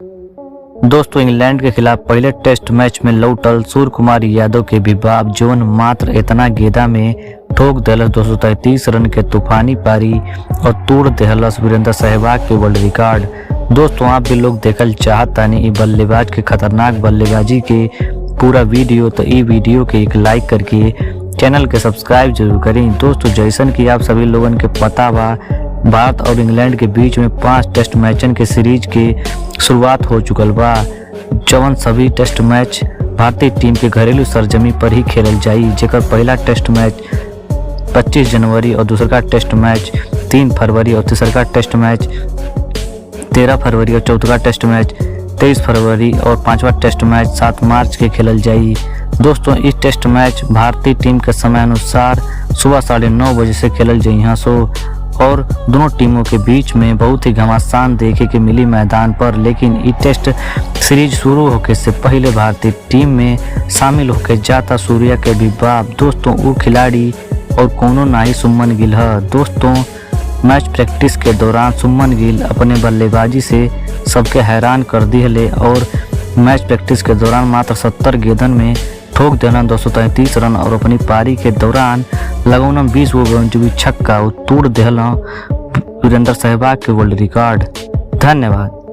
दोस्तों, इंग्लैंड के खिलाफ पहले टेस्ट मैच में लौटल सूर्य कुमार यादव के विवाद जोन मात्र इतना गेंदा में ठोक देलस 233 रन के तूफानी पारी और तोड़ देहलस वीरेंद्र सहवाग के वर्ल्ड रिकॉर्ड। दोस्तों, आप भी लोग देखल चाहतानी इ बल्लेबाज के खतरनाक बल्लेबाजी के पूरा वीडियो, तो ई वीडियो के एक लाइक करके चैनल के सब्सक्राइब जरूर करें। दोस्तों, जैसन कि आप सभी लोगन के पता बा, भारत और इंग्लैंड के बीच में 5 टेस्ट मैचन के सीरीज के शुरुआत हो चुकल बा, जवन सभी टेस्ट मैच भारतीय टीम के घरेलू सरजमी पर ही खेलल जाई। जेकर पहला टेस्ट मैच 25 जनवरी और दूसरा टेस्ट मैच 3 फरवरी और तीसरा टेस्ट मैच 13 फरवरी और चौथा टेस्ट मैच 23 फरवरी और 5वां टेस्ट मैच 7 मार्च के खेलल जाई। दोस्तों, इस टेस्ट मैच भारतीय टीम के समय अनुसार सुबह 9:30 बजे से खेलल जाई सो, और दोनों टीमों के बीच में बहुत ही घमासान देखे के मिली मैदान पर। लेकिन इस टेस्ट सीरीज शुरू होके से पहले भारतीय टीम में शामिल होके जाता सूर्या के विवाद। दोस्तों, वो खिलाड़ी और कोनो नहीं सुमन गिल है। दोस्तों, मैच प्रैक्टिस के दौरान सुमन गिल अपने बल्लेबाजी से सबके हैरान कर दिले और मैच प्रैक्टिस के दौरान मात्र 70 गेंदन में ठोक देना 233 रन और अपनी पारी के दौरान लगौना 20 गो छक्का तोड़ देहला वीरेंद्र सहवाग के वर्ल्ड रिकॉर्ड। धन्यवाद।